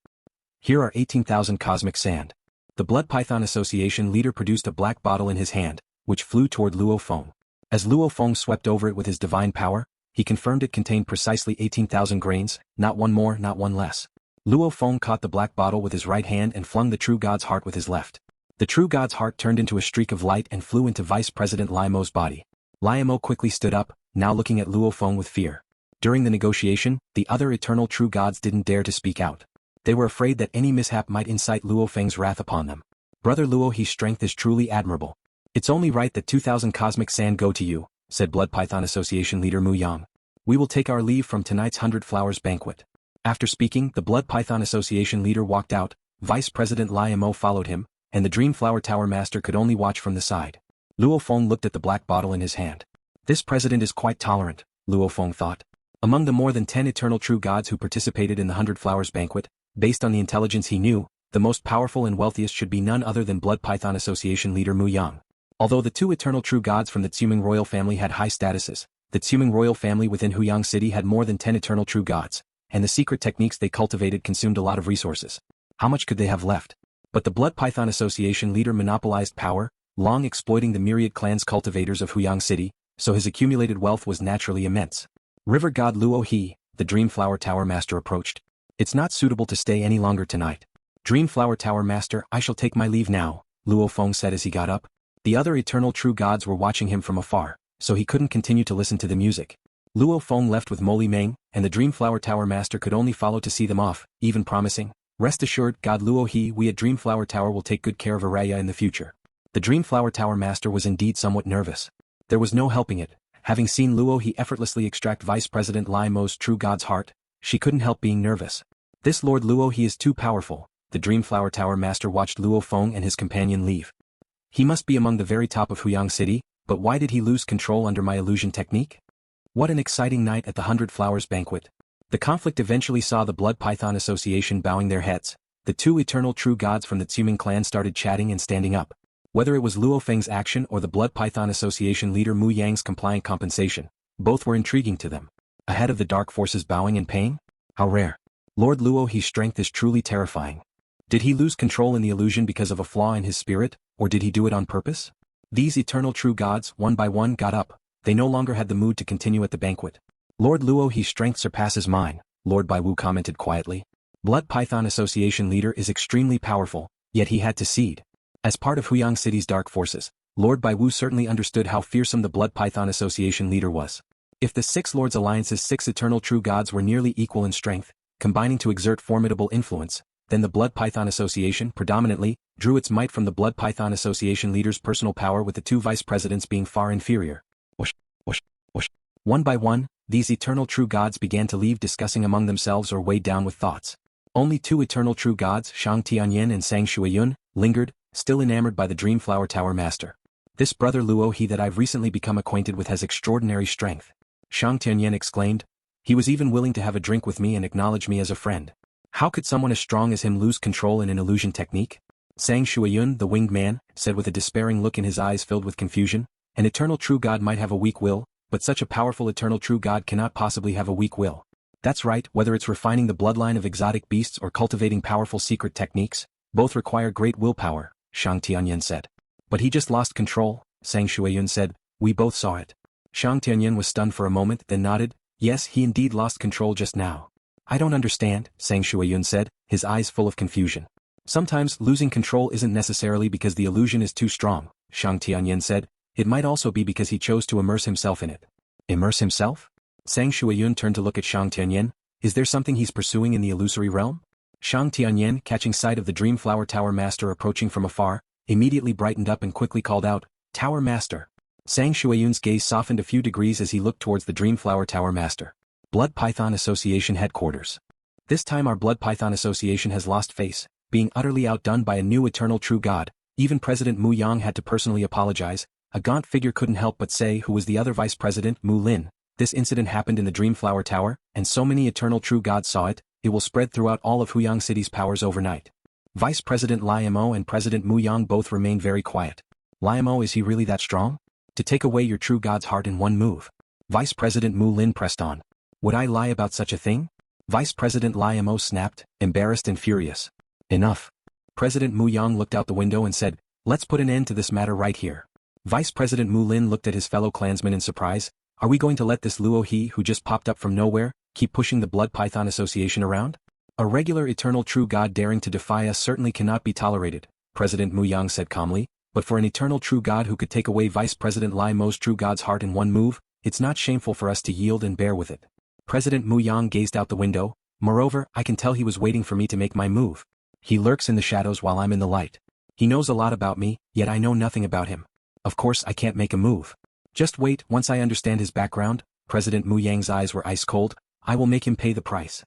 Here are 18,000 cosmic sand. The Blood Python Association leader produced a black bottle in his hand, which flew toward Lu Fong. As Lu Fong swept over it with his divine power, he confirmed it contained precisely 18,000 grains, not one more, not one less. Lu Fong caught the black bottle with his right hand and flung the true god's heart with his left. The true god's heart turned into a streak of light and flew into Vice President Liamo's body. Liamo quickly stood up, now looking at Lu Fong with fear. During the negotiation, the other eternal true gods didn't dare to speak out. They were afraid that any mishap might incite Lu Feng's wrath upon them. Brother Luo's strength is truly admirable. It's only right that 2,000 cosmic sand go to you, said Blood Python Association leader Mu Yang. We will take our leave from tonight's 100 Flowers banquet. After speaking, the Blood Python Association leader walked out, Vice President Liamo followed him, and the Dreamflower Tower master could only watch from the side. Lu Fong looked at the black bottle in his hand. This president is quite tolerant, Lu Fong thought. Among the more than 10 eternal true gods who participated in the 100 Flowers banquet, based on the intelligence he knew, the most powerful and wealthiest should be none other than Blood Python Association leader Mu Yang. Although the two eternal true gods from the Tsuming royal family had high statuses, the Tsuming royal family within Huang City had more than 10 eternal true gods, and the secret techniques they cultivated consumed a lot of resources. How much could they have left? But the Blood Python Association leader monopolized power, long exploiting the myriad clans cultivators of Huang City, so his accumulated wealth was naturally immense. River god Luo the Dreamflower Tower master approached. It's not suitable to stay any longer tonight. Dreamflower Tower master, I shall take my leave now, Lu Fong said as he got up. The other eternal true gods were watching him from afar, so he couldn't continue to listen to the music. Lu Fong left with Moli Meng, and the Dreamflower Tower master could only follow to see them off, even promising, rest assured, God Luo we at Dreamflower Tower will take good care of Aria in the future. The Dreamflower Tower master was indeed somewhat nervous. There was no helping it. Having seen Luo effortlessly extract Vice President Liamo's true god's heart, she couldn't help being nervous. This Lord Luo is too powerful. The Dreamflower Tower master watched Lu Fong and his companion leave. He must be among the very top of Huang City, but why did he lose control under my illusion technique? What an exciting night at the 100 Flowers banquet. The conflict eventually saw the Blood Python Association bowing their heads. The two eternal true gods from the Tsuming clan started chatting and standing up. Whether it was Luo Feng's action or the Blood Python Association leader Mu Yang's compliant compensation, both were intriguing to them. A head of the dark forces bowing in pain? How rare. Lord Luo's strength is truly terrifying. Did he lose control in the illusion because of a flaw in his spirit, or did he do it on purpose? These eternal true gods, one by one, got up. They no longer had the mood to continue at the banquet. Lord Luo's strength surpasses mine, Lord Baiwu commented quietly. Blood Python Association leader is extremely powerful, yet he had to cede. As part of Huang City's dark forces, Lord Bai Wu certainly understood how fearsome the Blood Python Association leader was. If the Six Lords Alliance's 6 eternal true gods were nearly equal in strength, combining to exert formidable influence, then the Blood Python Association predominantly drew its might from the Blood Python Association leader's personal power, with the 2 vice presidents being far inferior. Whoosh, whoosh, whoosh. One by one, these eternal true gods began to leave, discussing among themselves or weighed down with thoughts. Only 2 eternal true gods, Shang Tian and Sang Shuiyun, lingered, still enamored by the Dreamflower Tower master. This brother Luo He that I've recently become acquainted with has extraordinary strength. Shang Tian exclaimed. He was even willing to have a drink with me and acknowledge me as a friend. How could someone as strong as him lose control in an illusion technique? Sang Shuiyun, the winged man, said with a despairing look in his eyes filled with confusion. An eternal true god might have a weak will, but such a powerful eternal true god cannot possibly have a weak will. That's right, whether it's refining the bloodline of exotic beasts or cultivating powerful secret techniques, both require great willpower, Shang Tian said. But he just lost control, Sang Shuiyun said. We both saw it. Shang Tian was stunned for a moment, then nodded. Yes, he indeed lost control just now. I don't understand, Sang Shuiyun said, his eyes full of confusion. Sometimes losing control isn't necessarily because the illusion is too strong, Shang Tian said. It might also be because he chose to immerse himself in it. Immerse himself? Sang Shuiyun turned to look at Shang Tian. Is there something he's pursuing in the illusory realm? Shang Tian, catching sight of the Dreamflower Tower master approaching from afar, immediately brightened up and quickly called out, Tower Master. Sang Shuiyun's gaze softened a few degrees as he looked towards the Dreamflower Tower master. Blood Python Association headquarters. This time our Blood Python Association has lost face, being utterly outdone by a new eternal true god. Even President Mu Yang had to personally apologize. A gaunt figure couldn't help but say, who was the other vice president, Mu Lin. This incident happened in the Dreamflower Tower, and so many eternal true gods saw it, it will spread throughout all of Huang City's powers overnight. Vice President Lai Mo and President Mu Yang both remained very quiet. Lai Mo, is he really that strong? To take away your true god's heart in one move? Vice President Mu Lin pressed on. Would I lie about such a thing? Vice President Lai Mo snapped, embarrassed and furious. Enough. President Mu Yang looked out the window and said, let's put an end to this matter right here. Vice President Mu Lin looked at his fellow clansmen in surprise. Are we going to let this Luo He who just popped up from nowhere, keep pushing the Blood Python Association around? A regular eternal true god daring to defy us certainly cannot be tolerated, President Mu Yang said calmly, but for an eternal true god who could take away Vice President Lai Mo's true god's heart in one move, it's not shameful for us to yield and bear with it. President Mu Yang gazed out the window. Moreover, I can tell he was waiting for me to make my move. He lurks in the shadows while I'm in the light. He knows a lot about me, yet I know nothing about him. Of course I can't make a move. Just wait, once I understand his background, President Mu Yang's eyes were ice cold, I will make him pay the price.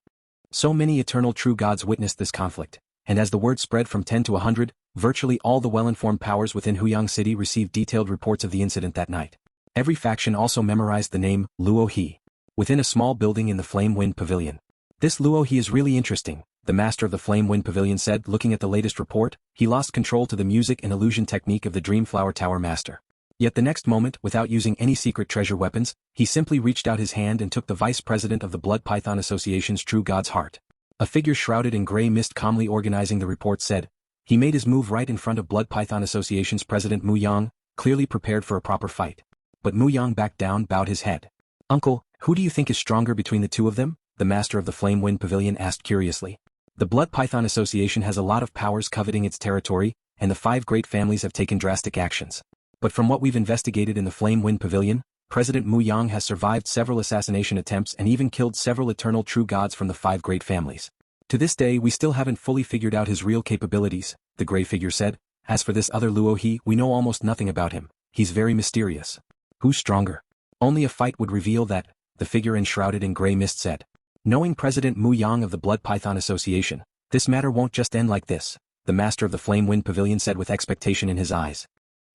So many eternal true gods witnessed this conflict, and as the word spread from 10 to 100, virtually all the well-informed powers within Huang City received detailed reports of the incident that night. Every faction also memorized the name, Luo He. Within a small building in the Flame Wind Pavilion. This Luo He is really interesting, the master of the Flame Wind Pavilion said, looking at the latest report. He lost control to the music and illusion technique of the Dreamflower Tower master. Yet the next moment, without using any secret treasure weapons, he simply reached out his hand and took the vice president of the Blood Python Association's true god's heart. A figure shrouded in gray mist calmly organizing the report said. He made his move right in front of Blood Python Association's president Mu Yang, clearly prepared for a proper fight. But Mu Yang backed down, bowed his head. Uncle, who do you think is stronger between the two of them? The master of the Flame Wind Pavilion asked curiously. The Blood Python Association has a lot of powers coveting its territory, and the 5 great families have taken drastic actions. But from what we've investigated in the Flame Wind Pavilion, President Mu Yang has survived several assassination attempts and even killed several eternal true gods from the 5 great families. To this day we still haven't fully figured out his real capabilities, the gray figure said. As for this other Luo He, we know almost nothing about him. He's very mysterious. Who's stronger? Only a fight would reveal that, the figure enshrouded in gray mist said. Knowing President Mu Yang of the Blood Python Association, this matter won't just end like this, the master of the Flame Wind Pavilion said with expectation in his eyes.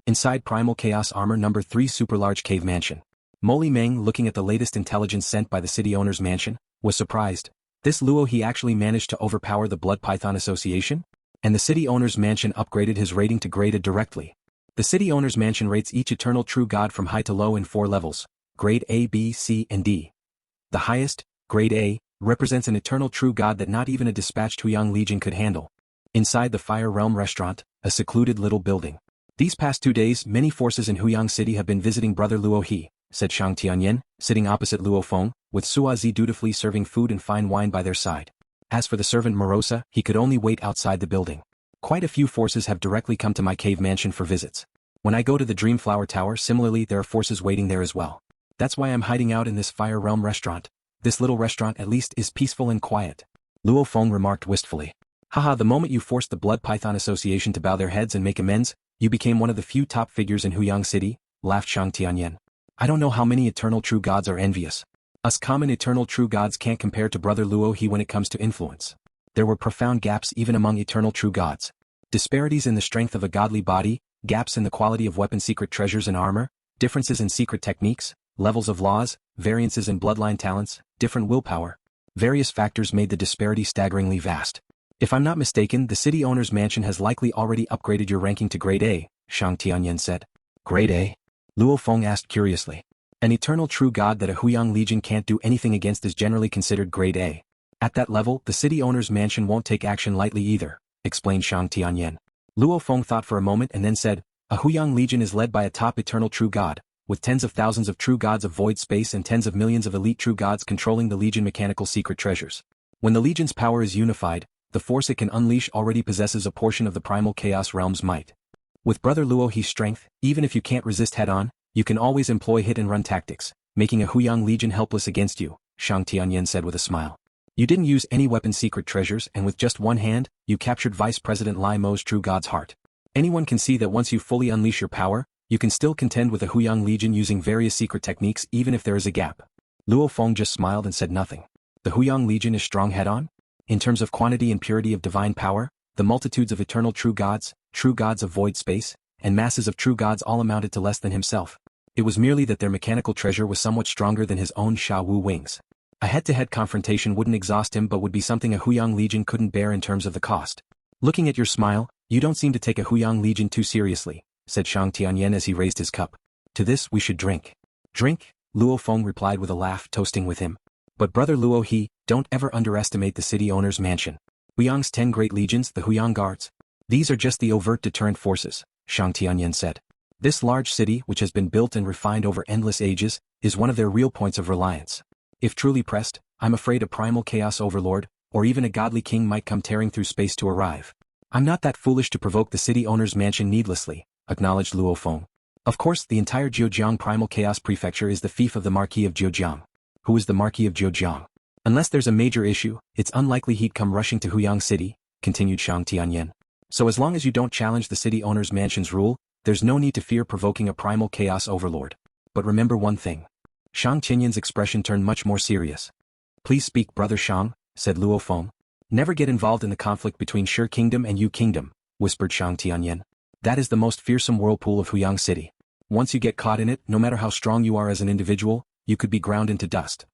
Inside Primal Chaos Armor No. 3 Superlarge Cave Mansion. Molly Meng, looking at the latest intelligence sent by the city owner's mansion, was surprised. This Luo He actually managed to overpower the Blood Python Association? And the city owner's mansion upgraded his rating to graded directly. The city owner's mansion rates each eternal true god from high to low in 4 levels, grade A, B, C, and D. The highest, grade A, represents an eternal true god that not even a dispatched Huang Legion could handle. Inside the Fire Realm restaurant, a secluded little building. These past 2 days many forces in Huang City have been visiting Brother Luo He, said Shang Tian, sitting opposite Lu Fong, with Suazi dutifully serving food and fine wine by their side. As for the servant Morosa, he could only wait outside the building. Quite a few forces have directly come to my cave mansion for visits. When I go to the Dreamflower Tower, similarly there are forces waiting there as well. That's why I'm hiding out in this Fire Realm restaurant. This little restaurant at least is peaceful and quiet. Lu Fong remarked wistfully. Haha, the moment you forced the Blood Python Association to bow their heads and make amends, you became one of the few top figures in Huang City, laughed Shang Tian. I don't know how many eternal true gods are envious. Us common eternal true gods can't compare to Brother Luo He when it comes to influence. There were profound gaps even among eternal true gods. Disparities in the strength of a godly body, gaps in the quality of weapon secret treasures and armor, differences in secret techniques, levels of laws, variances in bloodline talents, different willpower. Various factors made the disparity staggeringly vast. If I'm not mistaken, the city owner's mansion has likely already upgraded your ranking to Grade A, Shang Tian said. Grade A? Lu Fong asked curiously. An eternal true god that a Huyang legion can't do anything against is generally considered Grade A. At that level, the city owner's mansion won't take action lightly either, explained Shang Tian. Lu Fong thought for a moment and then said, a Huyang legion is led by a top eternal true god, with tens of thousands of true gods of void space and tens of millions of elite true gods controlling the legion mechanical secret treasures. When the legion's power is unified, the force it can unleash already possesses a portion of the primal chaos realm's might. With Brother Luo He's strength, even if you can't resist head-on, you can always employ hit-and-run tactics, making a Huyang legion helpless against you, Shang Tian said with a smile. You didn't use any weapon secret treasures and with just one hand, you captured Vice President Lai Mo's true god's heart. Anyone can see that once you fully unleash your power, you can still contend with a Huyang legion using various secret techniques even if there is a gap. Lu Fong just smiled and said nothing. The Huyang legion is strong head-on? In terms of quantity and purity of divine power, the multitudes of eternal true gods of void space, and masses of true gods all amounted to less than himself. It was merely that their mechanical treasure was somewhat stronger than his own Sha Wu wings. A head-to-head confrontation wouldn't exhaust him but would be something a Huyang legion couldn't bear in terms of the cost. Looking at your smile, you don't seem to take a Huyang legion too seriously, said Shang Tian as he raised his cup. To this we should drink. Drink? Lu Fong replied with a laugh, toasting with him. But Brother Luo He, don't ever underestimate the city owner's mansion. Huyang's 10 great legions, the Huang Guards. These are just the overt deterrent forces, Shang Tian said. This large city, which has been built and refined over endless ages, is one of their real points of reliance. If truly pressed, I'm afraid a primal chaos overlord, or even a godly king might come tearing through space to arrive. I'm not that foolish to provoke the city owner's mansion needlessly, acknowledged Lu Fong. Of course, the entire Zhejiang Primal Chaos Prefecture is the fief of the Marquis of Zhejiang. Who is the Marquis of Zhejiang? Unless there's a major issue, it's unlikely he'd come rushing to Huang City, continued Shang Tian. So as long as you don't challenge the city owner's mansion's rule, there's no need to fear provoking a primal chaos overlord. But remember one thing. Shang Tian's expression turned much more serious. Please speak, Brother Shang, said Lu Fong. Never get involved in the conflict between Shi Kingdom and Yu Kingdom, whispered Shang Tian. That is the most fearsome whirlpool of Huang City. Once you get caught in it, no matter how strong you are as an individual, you could be ground into dust.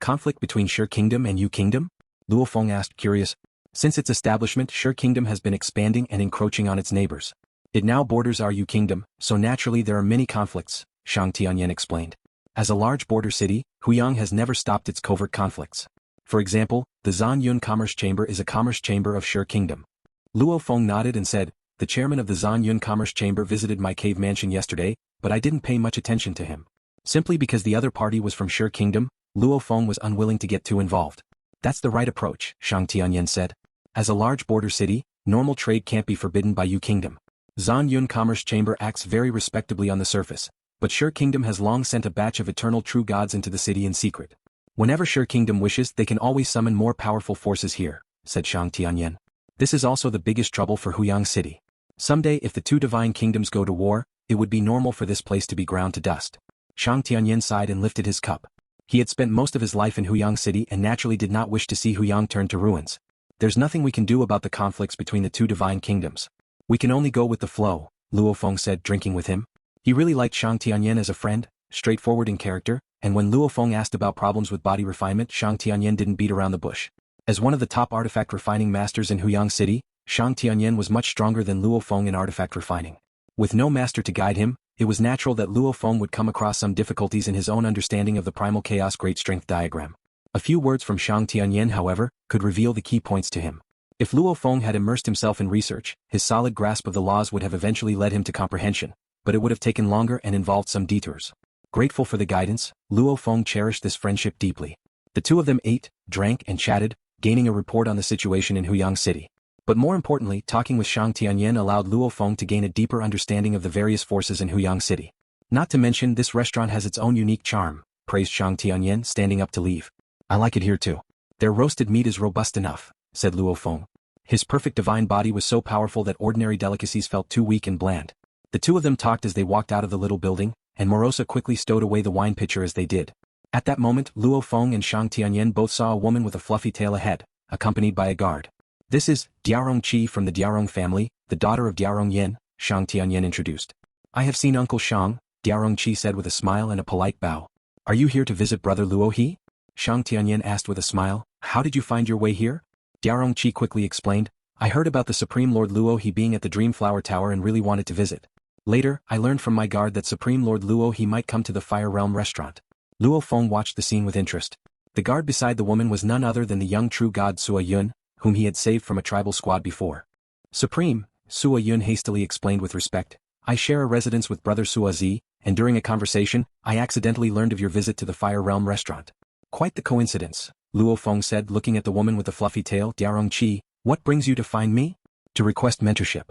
Conflict between Shi Kingdom and Yu Kingdom? Lu Fong asked, curious. Since its establishment, Shi Kingdom has been expanding and encroaching on its neighbors. It now borders our Yu Kingdom, so naturally there are many conflicts, Shang Tian explained. As a large border city, Huyang has never stopped its covert conflicts. For example, the Zan Yun Commerce Chamber is a commerce chamber of Shi Kingdom. Lu Fong nodded and said, the chairman of the Zan Yun Commerce Chamber visited my cave mansion yesterday, but I didn't pay much attention to him. Simply because the other party was from Shi Kingdom, Lu Fong was unwilling to get too involved. That's the right approach, Shang Tian said. As a large border city, normal trade can't be forbidden by Yu Kingdom. Zan Yun Commerce Chamber acts very respectably on the surface, but Shi Kingdom has long sent a batch of eternal true gods into the city in secret. Whenever Shi Kingdom wishes, they can always summon more powerful forces here, said Shang Tian. This is also the biggest trouble for Huyang City. Someday if the two divine kingdoms go to war, it would be normal for this place to be ground to dust. Shang Tian sighed and lifted his cup. He had spent most of his life in Huyang City and naturally did not wish to see Huyang turn to ruins. There's nothing we can do about the conflicts between the two divine kingdoms. We can only go with the flow, Lu Fong said, drinking with him. He really liked Shang Tian as a friend, straightforward in character, and when Lu Fong asked about problems with body refinement, Shang Tian didn't beat around the bush. As one of the top artifact refining masters in Huyang City, Shang Tian was much stronger than Lu Fong in artifact refining. With no master to guide him, it was natural that Lu Fong would come across some difficulties in his own understanding of the Primal Chaos Great Strength diagram. A few words from Shang Tian, however, could reveal the key points to him. If Lu Fong had immersed himself in research, his solid grasp of the laws would have eventually led him to comprehension, but it would have taken longer and involved some detours. Grateful for the guidance, Lu Fong cherished this friendship deeply. The two of them ate, drank and chatted, gaining a report on the situation in Huang City. But more importantly, talking with Shang Tian allowed Lu Fong to gain a deeper understanding of the various forces in Huang City. Not to mention, this restaurant has its own unique charm, praised Shang Tian, standing up to leave. I like it here too. Their roasted meat is robust enough, said Lu Fong. His perfect divine body was so powerful that ordinary delicacies felt too weak and bland. The two of them talked as they walked out of the little building, and Morosa quickly stowed away the wine pitcher as they did. At that moment, Lu Fong and Shang Tian both saw a woman with a fluffy tail ahead, accompanied by a guard. This is Diarong Qi from the Diarong family, the daughter of Diarong Yin, Shang Tian introduced. I have seen Uncle Shang, Diarong Qi said with a smile and a polite bow. Are you here to visit brother Luo He? Shang Tian asked with a smile. How did you find your way here? Diarong Qi quickly explained. I heard about the Supreme Lord Luo He being at the Dreamflower Tower and really wanted to visit. Later, I learned from my guard that Supreme Lord Luo He might come to the Fire Realm restaurant. Luo Fong watched the scene with interest. The guard beside the woman was none other than the young true god Sua Yun, whom he had saved from a tribal squad before. Supreme, Sua Yun hastily explained with respect, I share a residence with brother Sua Zi, and during a conversation, I accidentally learned of your visit to the Fire Realm restaurant. Quite the coincidence, Luo Fong said, looking at the woman with the fluffy tail. Diarong Qi, what brings you to find me? To request mentorship.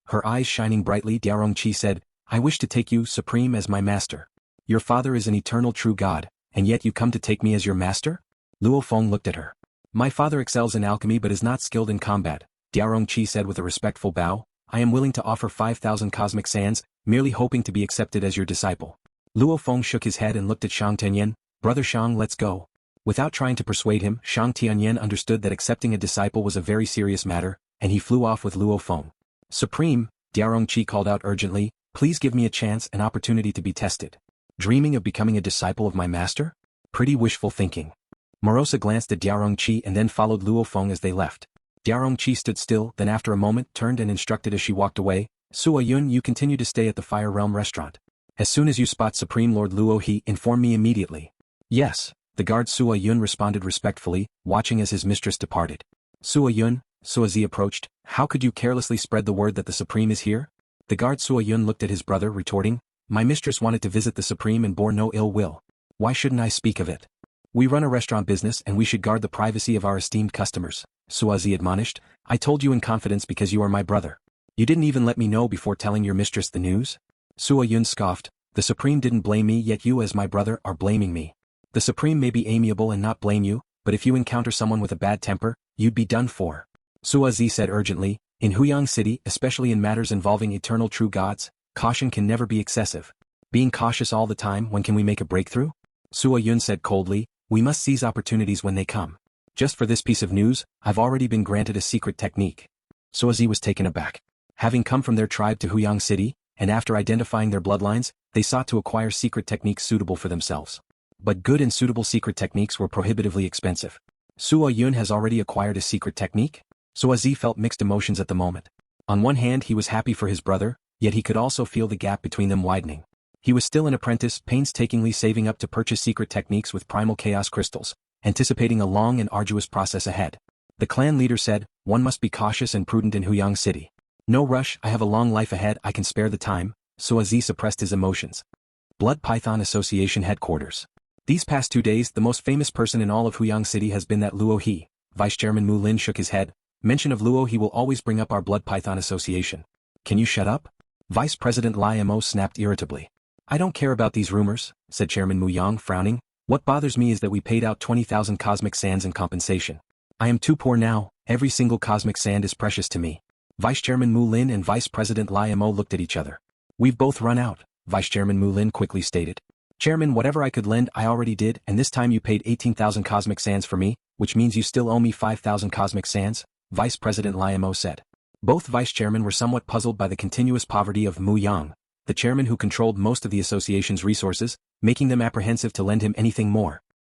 Her eyes shining brightly, Diarong Qi said, I wish to take you, Supreme, as my master. Your father is an eternal true god, and yet you come to take me as your master? Luo Fong looked at her. My father excels in alchemy but is not skilled in combat, Diarong Qi said with a respectful bow. I am willing to offer 5,000 cosmic sands, merely hoping to be accepted as your disciple. Luo Fong shook his head and looked at Shang Tian. Brother Shang, let's go. Without trying to persuade him, Shang Tian understood that accepting a disciple was a very serious matter, and he flew off with Luo Fong. Supreme, Diarong Qi called out urgently, please give me a chance, an opportunity to be tested. Dreaming of becoming a disciple of my master? Pretty wishful thinking. Morosa glanced at Diarong Qi and then followed Luo Fong as they left. Diarong Qi stood still, then after a moment turned and instructed as she walked away, Sua Yun, you continue to stay at the Fire Realm restaurant. As soon as you spot Supreme Lord Luo He, inform me immediately. Yes, the guard Sua Yun responded respectfully, watching as his mistress departed. Sua Yun, Sua Zi approached, how could you carelessly spread the word that the Supreme is here? The guard Sua Yun looked at his brother, retorting, my mistress wanted to visit the Supreme and bore no ill will. Why shouldn't I speak of it? We run a restaurant business and we should guard the privacy of our esteemed customers, Sua Zi admonished. I told you in confidence because you are my brother. You didn't even let me know before telling your mistress the news? Sua Yun scoffed, the Supreme didn't blame me, yet you as my brother are blaming me. The Supreme may be amiable and not blame you, but if you encounter someone with a bad temper, you'd be done for. Sua Zi said urgently, in Huang City, especially in matters involving eternal true gods, caution can never be excessive. Being cautious all the time, when can we make a breakthrough? Sua Yun said coldly, we must seize opportunities when they come. Just for this piece of news, I've already been granted a secret technique. Sua Zi was taken aback. Having come from their tribe to Huang City, and after identifying their bloodlines, they sought to acquire secret techniques suitable for themselves. But good and suitable secret techniques were prohibitively expensive. Sua Yun has already acquired a secret technique? Sua Zi felt mixed emotions at the moment. On one hand, he was happy for his brother, yet he could also feel the gap between them widening. He was still an apprentice, painstakingly saving up to purchase secret techniques with primal chaos crystals, anticipating a long and arduous process ahead. The clan leader said, one must be cautious and prudent in Huang City. No rush, I have a long life ahead, I can spare the time. Sua Zi suppressed his emotions. Blood Python Association Headquarters. These past 2 days, the most famous person in all of Huang City has been that Luo He. Vice Chairman Mu Lin shook his head. Mention of Luo He will always bring up our Blood Python Association. Can you shut up? Vice President Lai Mo snapped irritably. I don't care about these rumors, said Chairman Mu Yang, frowning. What bothers me is that we paid out 20,000 cosmic sands in compensation. I am too poor now, every single cosmic sand is precious to me. Vice Chairman Mu Lin and Vice President Lai Mo looked at each other. We've both run out, Vice Chairman Mu Lin quickly stated. Chairman, whatever I could lend I already did, and this time you paid 18,000 cosmic sands for me, which means you still owe me 5,000 cosmic sands, Vice President Lai Mo said. Both vice chairmen were somewhat puzzled by the continuous poverty of Mu Yang, the chairman who controlled most of the association's resources, making them apprehensive to lend him anything more.